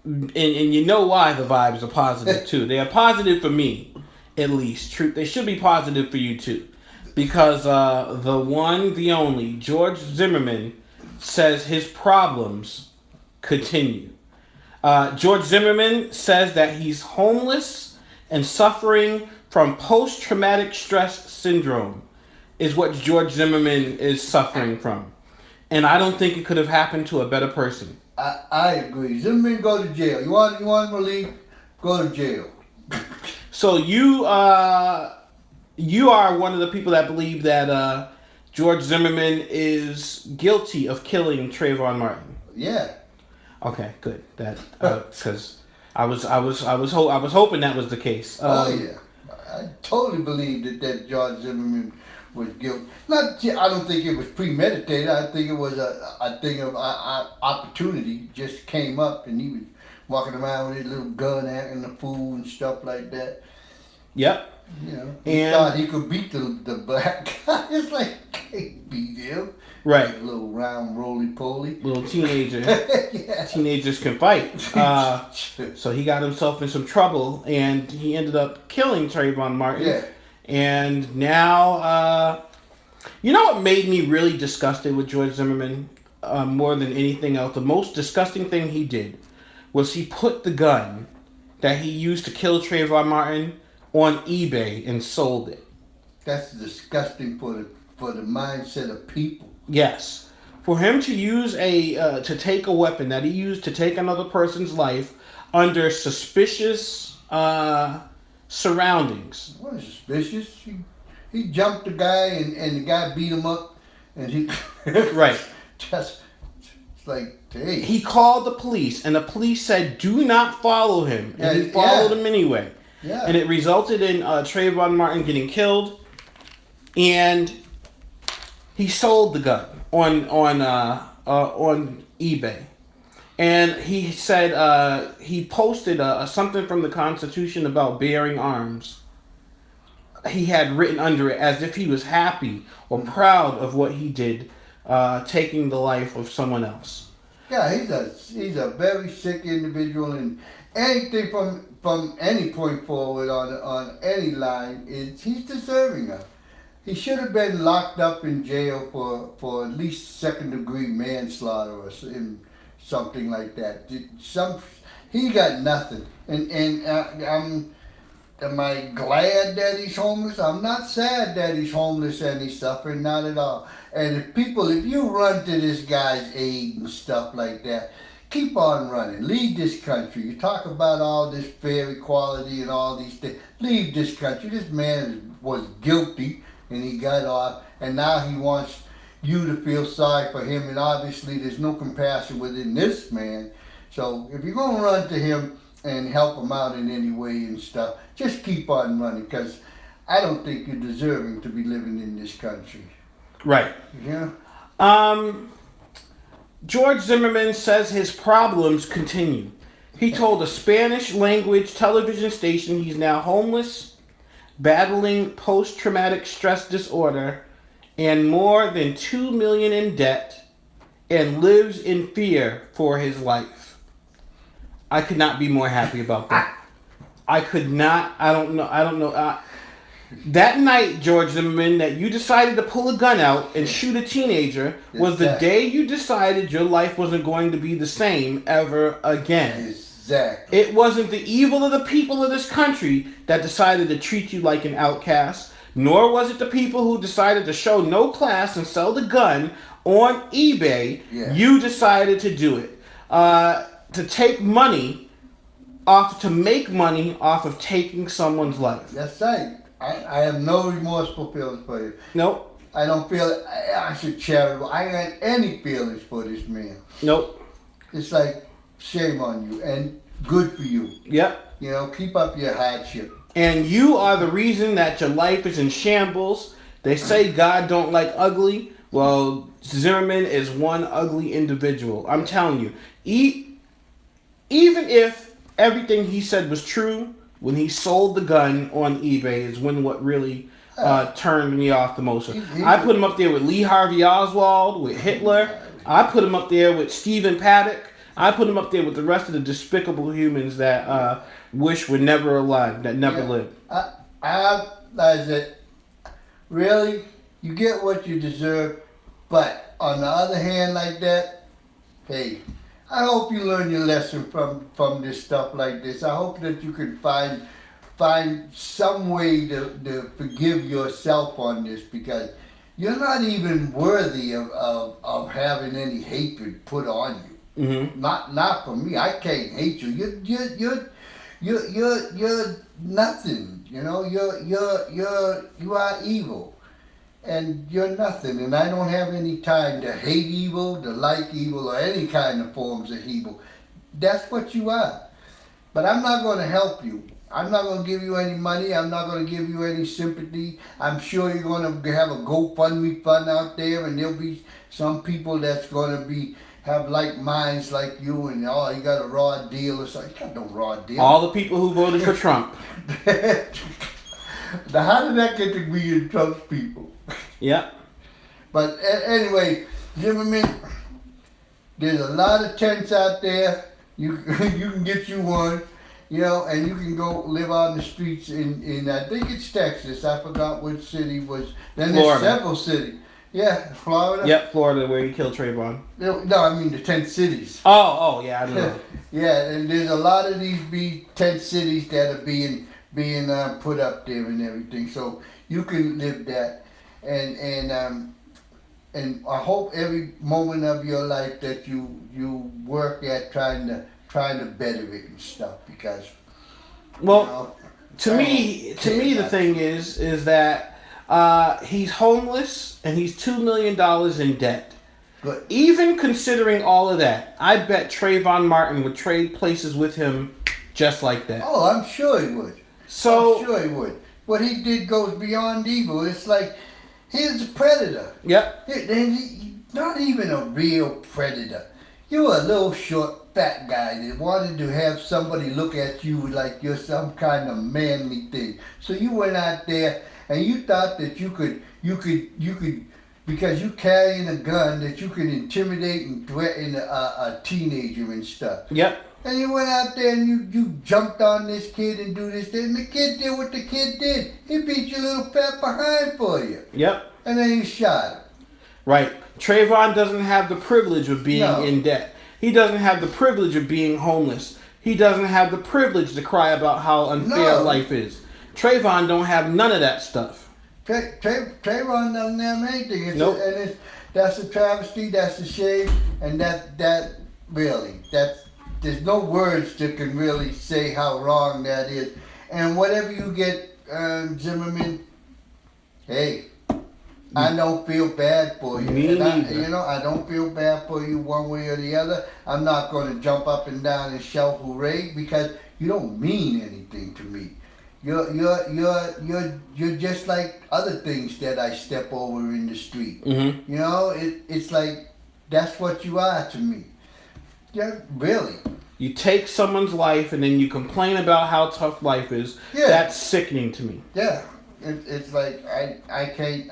and you know why the vibes are positive too. They are positive for me, at least. Truth, they should be positive for you too, because the one, the only George Zimmerman says his problems continue. George Zimmerman says that he's homeless and suffering from post-traumatic stress syndrome, is what George Zimmerman is suffering from. And I don't think it could have happened to a better person. I agree. Zimmerman, go to jail. You want him to leave? Go to jail. So you are one of the people that believe that George Zimmerman is guilty of killing Trayvon Martin. Yeah. Okay, good. That because I was hoping that was the case. Oh yeah, I totally believe that George Zimmerman was guilty. I don't think it was premeditated. I think it was a thing of opportunity just came up, and he was walking around with his little gun, acting a fool and stuff like that. Yep. You know, he thought he could beat the black guy. It's like, can't beat him. Right. Like a little round roly-poly. Little teenager. Yeah. Teenagers can fight. So he got himself in some trouble, and he ended up killing Trayvon Martin. Yeah. And now, you know what made me really disgusted with George Zimmerman more than anything else? The most disgusting thing he did was he put the gun that he used to kill Trayvon Martin on eBay and sold it. That's disgusting for the mindset of people. Yes. For him to use to take a weapon that he used to take another person's life under suspicious surroundings. What is suspicious? He jumped the guy and the guy beat him up, and he Right. Just it's like, hey. He called the police, and the police said, "Do not follow him," and he followed him anyway. Yeah. And it resulted in Trayvon Martin getting killed, and he sold the gun on eBay. And he said he posted something from the Constitution about bearing arms. He had written under it as if he was happy or proud of what he did, taking the life of someone else. Yeah, he's a very sick individual, and anything from any point forward on any line he's deserving of. He should have been locked up in jail for at least second-degree manslaughter or something like that. He got nothing, and am I glad that he's homeless? I'm not sad that he's homeless and he's suffering, not at all. And if you run to this guy's aid and stuff like that, keep on running. Leave this country. You talk about all this fair equality and all these things. Leave this country. This man was guilty and he got off, and now he wants you to feel sorry for him, and obviously there's no compassion within this man. So if you're going to run to him and help him out in any way and stuff, just keep on running, because I don't think you're deserving to be living in this country. Right. Yeah. George Zimmerman says his problems continue. He told a Spanish language television station he's now homeless, battling post-traumatic stress disorder, and more than $2 million in debt, and lives in fear for his life. I could not be more happy about that. I could not. I don't know. That night, George Zimmerman, that you decided to pull a gun out and shoot a teenager was the day you decided your life wasn't going to be the same ever again. Exactly. It wasn't the evil of the people of this country that decided to treat you like an outcast, nor was it the people who decided to show no class and sell the gun on eBay. Yeah. You decided to do it. To make money off of taking someone's life. That's right. I have no remorseful feelings for you. Nope. I don't feel I should charitable. I ain't got any feelings for this man. Nope. It's like, shame on you, and good for you. Yep. You know, keep up your hardship. And you are the reason that your life is in shambles. They say God don't like ugly. Well, Zimmerman is one ugly individual. I'm telling you. Even if everything he said was true, when he sold the gun on eBay is when what really turned me off the most. I put him up there with Lee Harvey Oswald, with Hitler. I put him up there with Stephen Paddock. I put him up there with the rest of the despicable humans that wish were never alive, that never lived. I said, really, you get what you deserve, but on the other hand, like that, hey, I hope you learn your lesson from this stuff like this. I hope that you can find some way to forgive yourself on this, because you're not even worthy of having any hatred put on you. Mm-hmm. Not for me. I can't hate you. You're nothing. You know, you are evil, and you're nothing. And I don't have any time to hate evil, to like evil, or any kind of forms of evil. That's what you are. But I'm not going to help you. I'm not going to give you any money. I'm not going to give you any sympathy. I'm sure you're going to have a GoFundMe fund out there, and there'll be some people that's going to have like minds like you, and oh, you got a raw deal or something. You got no raw deal. All the people who voted for Trump. Now, how did that get to be in Trump's people? Yep. But anyway, Zimmerman, there's a lot of tents out there. You can get you one. You know, and you can go live out in the streets in I think it's Texas. I forgot which city was. Then there's several cities. Yeah, Florida. Yep, Florida, where he killed Trayvon. No, I mean the tent cities. Oh, yeah, I don't know. Yeah, and there's a lot of these tent cities that are being put up there and everything. So you can live that, and I hope every moment of your life that you work at trying to better it and stuff, because to me the thing is that he's homeless and he's $2 million in debt. Good. Even considering all of that, I bet Trayvon Martin would trade places with him just like that. Oh, I'm sure he would. I'm sure he would. What he did goes beyond evil. It's like he's a predator. Yep. He's not even a real predator. You're a little short fat guy that wanted to have somebody look at you like you're some kind of manly thing. So you went out there and you thought that you could, because you carrying a gun, that you could intimidate and threaten a teenager and stuff. Yep. And you went out there and you jumped on this kid and do this, and the kid did what the kid did. He beat your little fat behind for you. Yep. And then you shot him. Right. Trayvon doesn't have the privilege of being in debt. He doesn't have the privilege of being homeless. He doesn't have the privilege to cry about how unfair life is. Trayvon don't have none of that stuff. Trayvon doesn't have anything. Nope. That's a travesty. That's a shame. And that really, there's no words that can really say how wrong that is. And whatever you get, Zimmerman, hey, I don't feel bad for you. Me neither. I don't feel bad for you one way or the other. I'm not going to jump up and down and shout hooray, because you don't mean anything to me. You're just like other things that I step over in the street. Mm-hmm. You know, it's like that's what you are to me. Yeah, really. You take someone's life and then you complain about how tough life is. Yeah. That's sickening to me. Yeah. It's like I can't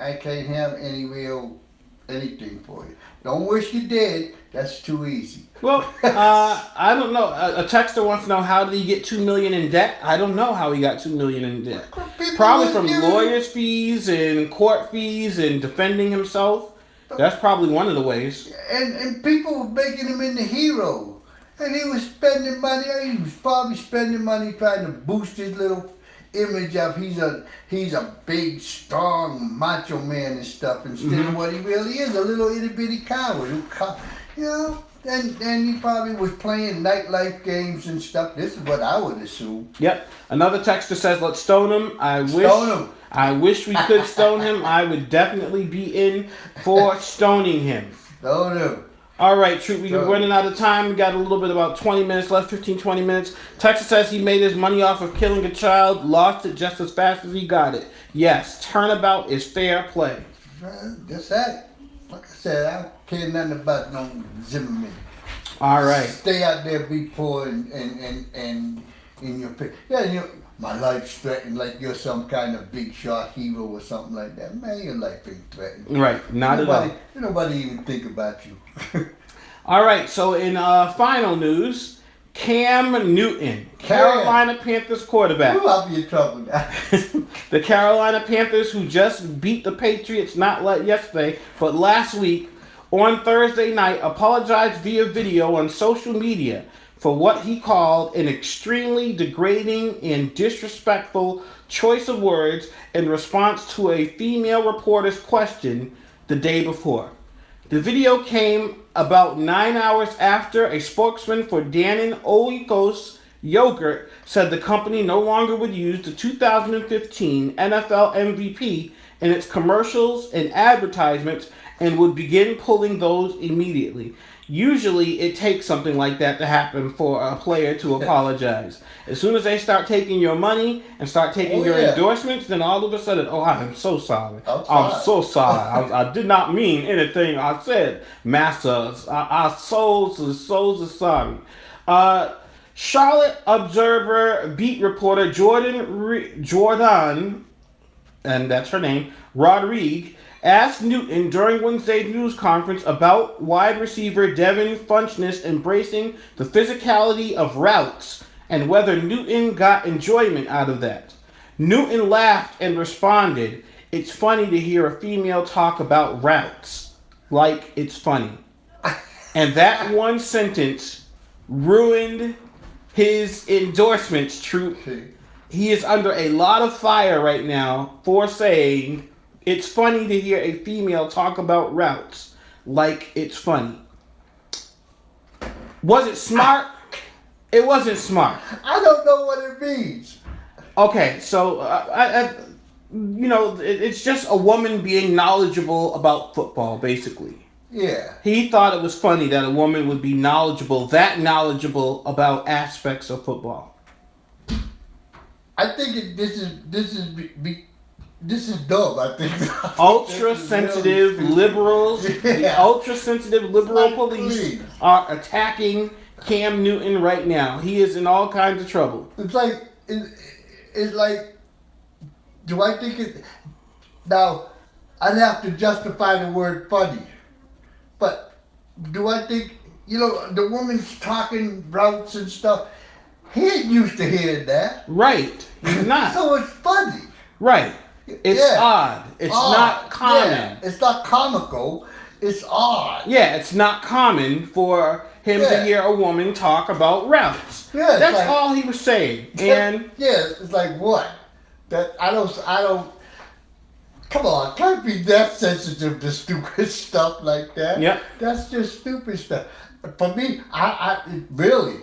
have anything for you. Don't wish you did. That's too easy. Well, I don't know. A texter wants to know, how did he get $2 million in debt? I don't know how he got $2 million in debt. Probably from lawyers' fees and court fees and defending himself. That's probably one of the ways. And people were making him into hero, and he was spending money. He was probably spending money trying to boost his little image of he's a big, strong, macho man and stuff, instead of what he really is, a little itty bitty coward. You know, and he probably was playing nightlife games and stuff. This is what I would assume. Yep. Another texter says, let's stone him. I wish we could stone him. I would definitely be in for stoning him. Stone him. All right, Troop, we're running out of time. We got a little bit, about 20 minutes left, 15, 20 minutes. Texas says he made his money off of killing a child, lost it just as fast as he got it. Yes, turnabout is fair play. Just that. Like I said, I don't care nothing about no Zimmerman. All right. Stay out there, be poor, and in your face. Yeah, you know, my life's threatened like you're some kind of big shot hero or something like that. Man, your life ain't threatened. Right, not at all. Nobody even think about you. All right, so in final news, Cam Newton, Carolina Panthers quarterback. You I'll be in trouble now. The Carolina Panthers, who just beat the Patriots not yesterday, but last week, on Thursday night, apologized via video on social media for what he called an extremely degrading and disrespectful choice of words in response to a female reporter's question the day before. The video came about 9 hours after a spokesman for Dannon Oikos Yogurt said the company no longer would use the 2015 NFL MVP in its commercials and advertisements and would begin pulling those immediately. Usually it takes something like that to happen for a player to apologize. As soon as they start taking your money and start taking your endorsements, then all of a sudden, I'm so sorry. I'm so sorry. I did not mean anything I said. Master, our souls are sorry. Charlotte Observer beat reporter Jordan, and that's her name, Rodrigue, asked Newton during Wednesday's news conference about wide receiver Devin Funchess embracing the physicality of routes and whether Newton got enjoyment out of that. Newton laughed and responded, "It's funny to hear a female talk about routes. Like it's funny." And that one sentence ruined his endorsements, Troop. He is under a lot of fire right now for saying it's funny to hear a female talk about routes like it's funny. Was it smart? It wasn't smart. I don't know what it means. Okay, so it's just a woman being knowledgeable about football, basically. Yeah. He thought it was funny that a woman would be that knowledgeable about aspects of football. I think this is dumb. I think Ultra-sensitive liberals, the ultra-sensitive liberal police are attacking Cam Newton right now. He is in all kinds of trouble. It's like, do I think it? Now, I'd have to justify the word funny, but do I think the woman's talking routes and stuff? He ain't used to hearing that. Right, he's not. So it's funny. Right. It's odd. It's not common. Yeah. It's not comical. It's odd. Yeah, it's not common for him to hear a woman talk about routes. Yeah, that's all he was saying. And it's like what? That I don't. Come on, can't be that sensitive to stupid stuff like that. Yep. That's just stupid stuff. For me, I really.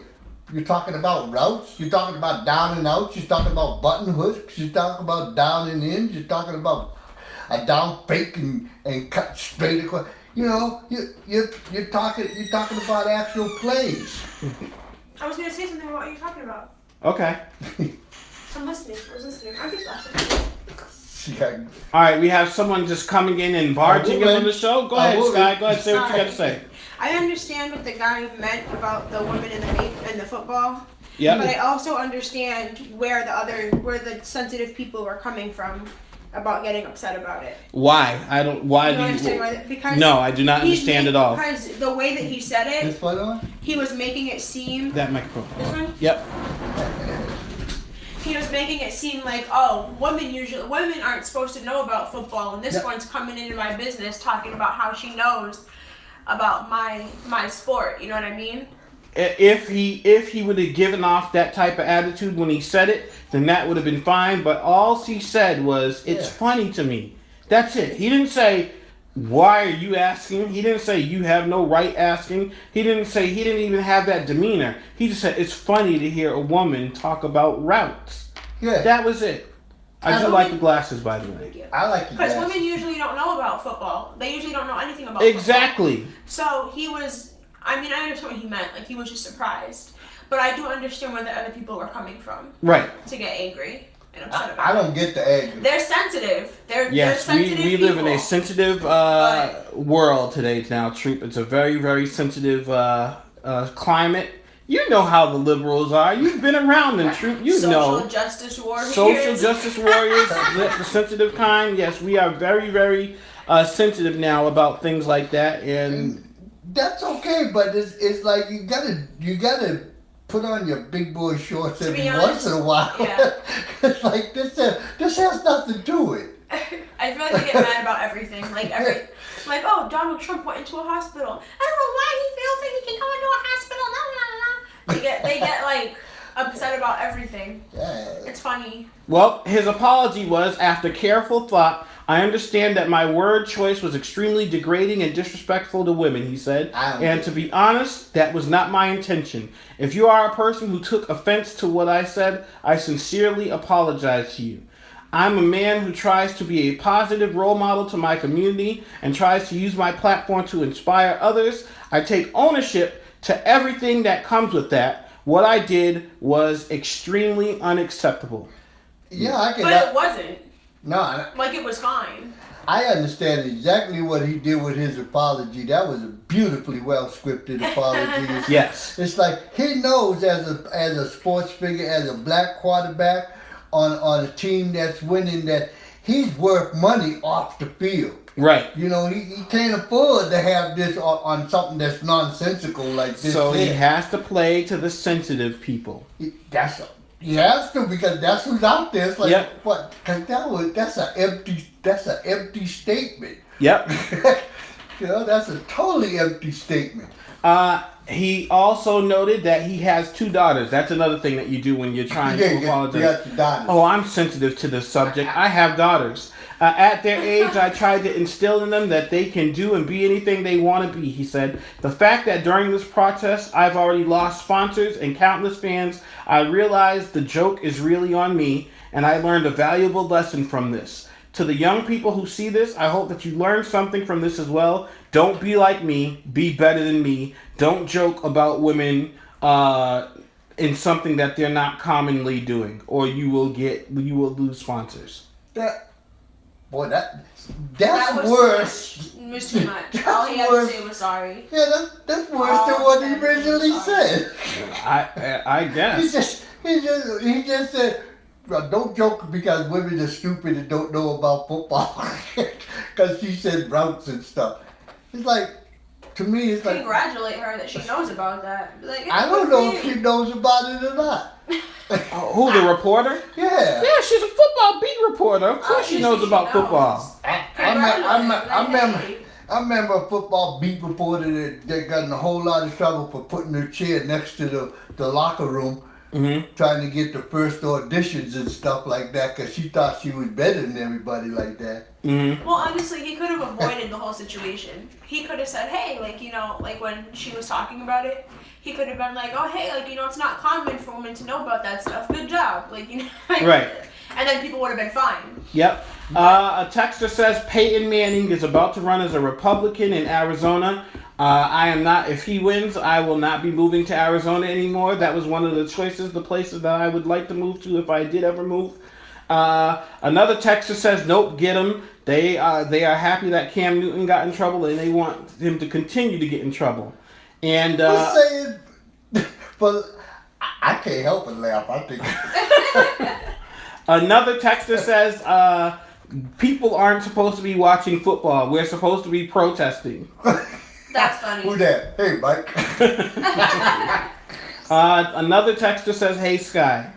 You're talking about routes. You're talking about down and outs. You're talking about button hooks. You're talking about down and ins. You're talking about a down fake and cut straight across. You're talking about actual plays. I was gonna say something about what you're talking about. Okay. I'm listening. I was listening. I'm just listening. All right, we have someone just coming in and barging in on the show. Go ahead, Sky. Go ahead, say what you got to say. I understand what the guy meant about the woman in the football. Yeah. But I also understand where the sensitive people were coming from about getting upset about it. Why? I don't. Why do you understand why? Because no, I do not understand at all. Because the way that he said it, this one on? He was making it seem that microphone. This one? Yep. He was making it seem like, women aren't supposed to know about football, and this one's coming into my business talking about how she knows about my sport. You know what I mean? If he would have given off that type of attitude when he said it, then that would have been fine. But all he said was, "It's funny to me." That's it. He didn't say, "Why are you asking?" He didn't say, "You have no right asking." He didn't even have that demeanor. He just said, "It's funny to hear a woman talk about routes." Yeah. That was it. I do like the glasses, by the way. I like the glasses. Because women usually don't know about football. They usually don't know anything about exactly. football. So he was, I understand what he meant. Like, he was just surprised. But I do understand where the other people were coming from. Right. To get angry and upset about I don't get the anger. They're sensitive. They're sensitive we live in a sensitive world today now, Troop. It's a very, very sensitive climate. You know how the liberals are. You've been around them, Troop. Social justice warriors. Social justice warriors, the sensitive kind. Yes, we are very, very sensitive now about things like that. And That's okay, but it's like you gotta put on your big boy shorts To be every honest, once in a while. yeah. It's like this has nothing to it. I feel like they get mad about everything. Like, oh, Donald Trump went into a hospital. I don't know why he feels like he can go into a hospital. No, no, no. They get like upset about everything. Yeah. It's funny. Well, his apology was, after careful thought, I understand that my word choice was extremely degrading and disrespectful to women, he said. And to be honest, that was not my intention. If you are a person who took offense to what I said, I sincerely apologize to you. I'm a man who tries to be a positive role model to my community and tries to use my platform to inspire others. I take ownership to everything that comes with that. What I did was extremely unacceptable. Yeah, I can. But it wasn't. No, Like, it was fine. I understand exactly what he did with his apology. That was a beautifully well scripted apology. Yes. It's like he knows as a sports figure, as a black quarterback on a team that's winning, that he's worth money off the field. Right. You know, he can't afford to have this on something that's nonsensical like this. So he has to play to the sensitive people. He has to, because that's who's out there. It's like, Yep. what? Because that's an empty statement. Yep. You know, that's a totally empty statement. He also noted that he has 2 daughters. That's another thing that you do when you're trying to apologize. You got your daughters. Oh, I'm sensitive to this subject. I have daughters. At their age, I tried to instill in them that they can do and be anything they want to be, he said. The fact that during this protest, I've already lost sponsors and countless fans, I realized the joke is really on me, and I learned a valuable lesson from this. To the young people who see this, I hope that you learn something from this as well. Don't be like me. Be better than me. Don't joke about women in something that they're not commonly doing, or you will lose sponsors. That's That was worse. It was too much. All he had to say was sorry. Yeah, that's worse than what he originally said. I guess. He just said, well, don't joke because women are stupid and don't know about football. Because she said routes and stuff. It's like, to me, it's like, Congratulate her that she knows about that. Be like, I don't know if she knows about it or not. Who, the reporter? Yeah. Yeah, she's a football beat reporter. Of course she knows about football. I remember a football beat reporter that got in a whole lot of trouble for putting her chair next to the locker room, trying to get the first auditions and stuff like that, because she thought she was better than everybody like that. Well, honestly, he could have avoided the whole situation. He could have said, hey, like, you know, like when she was talking about it, he could have been like, oh, hey, like, you know, it's not common for women to know about that stuff. Good job. Like, you know. Like, right. And then people would have been fine. Yep. A texter says Peyton Manning is about to run as a Republican in Arizona. I am not, if he wins, I will not be moving to Arizona anymore. That was one of the choices, the places that I would like to move to if I did ever move. Another texter says, nope, get him. They are happy that Cam Newton got in trouble and they want him to continue to get in trouble. And but I can't help but laugh. I think. Another texter says, people aren't supposed to be watching football. We're supposed to be protesting. That's funny. Who that? Hey, Mike. Another texter says, hey, Sky.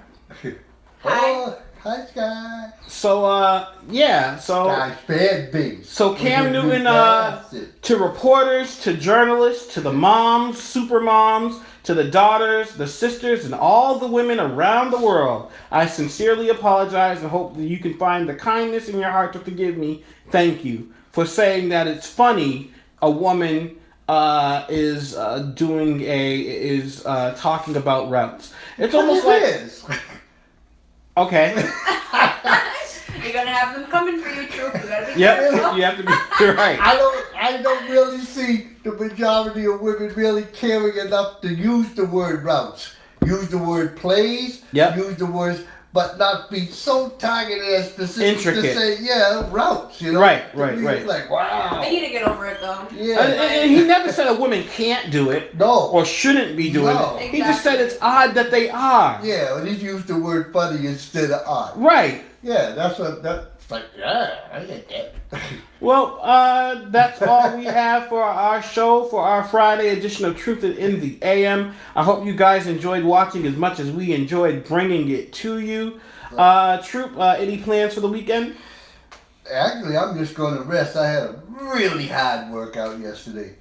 Oh, hi, Sky. So, yeah. So, Sky's bad big. So Cam Newton, to reporters, to journalists, to the moms, super moms, to the daughters, the sisters, and all the women around the world, I sincerely apologize and hope that you can find the kindness in your heart to forgive me. Thank you for saying that it's funny a woman is talking about routes. It's almost like is. Okay. You're gonna have them coming for you, Troop. You gotta be Yep, careful. you have to be right. I don't really see the majority of women really caring enough to use the word routes. Use the word plays. Yep. Use the words, but not be so targeted and specific Intricate. to say, yeah, routes. You know. Right. It's like, wow. They need to get over it though. Yeah. And he never said a woman can't do it. No. Or shouldn't be doing No. it. He just said it's odd that they are. Yeah, and he used the word funny instead of odd. Right. Yeah, that's what Like, yeah, I get that. Well, that's all we have for our show for our Friday edition of Truth in the AM. I hope you guys enjoyed watching as much as we enjoyed bringing it to you. Troop, any plans for the weekend? Actually, I'm just going to rest. I had a really hard workout yesterday.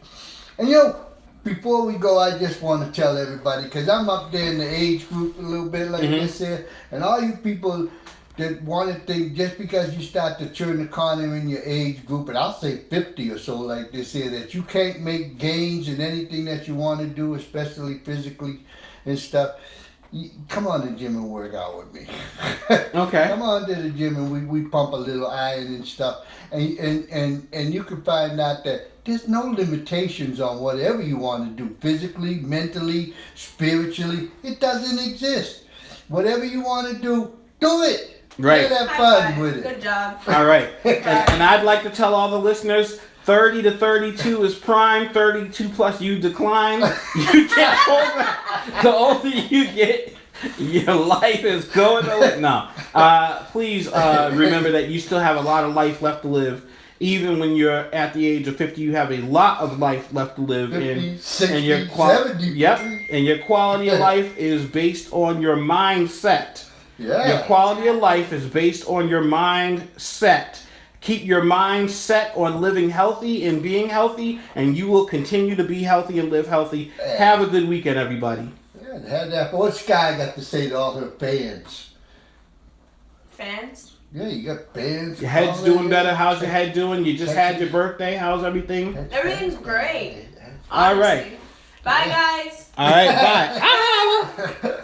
And before we go, I just want to tell everybody, because I'm up there in the age group a little bit like this here, and all you people that want to think just because you start to turn the corner in your age group, and I'll say 50 or so like this here, that you can't make gains in anything that you want to do, especially physically and stuff. Come on to the gym and work out with me. Okay. Come on to the gym and we pump a little iron and stuff. And you can find out that there's no limitations on whatever you want to do, physically, mentally, spiritually. It doesn't exist. Whatever you want to do it. Right. Have fun with it. Good job. All right. And I'd like to tell all the listeners, 30 to 32 is prime. 32 plus you decline. You get older. The older you get, your life is going to... No. Please remember that you still have a lot of life left to live. Even when you're at the age of 50, you have a lot of life left to live. 50, 60, and your 70. Yep. And your quality of life is based on your mindset. Yeah. Your quality of life is based on your mindset. Keep your mind set on living healthy and being healthy, and you will continue to be healthy and live healthy. Yeah. Have a good weekend, everybody. Yeah, had that. What's Sky got to say to all her fans? Fans? Yeah, you got fans. Your head's doing better. How's your head doing? You just had your birthday. How's everything? Everything's great. All right. Bye, guys. All right, bye.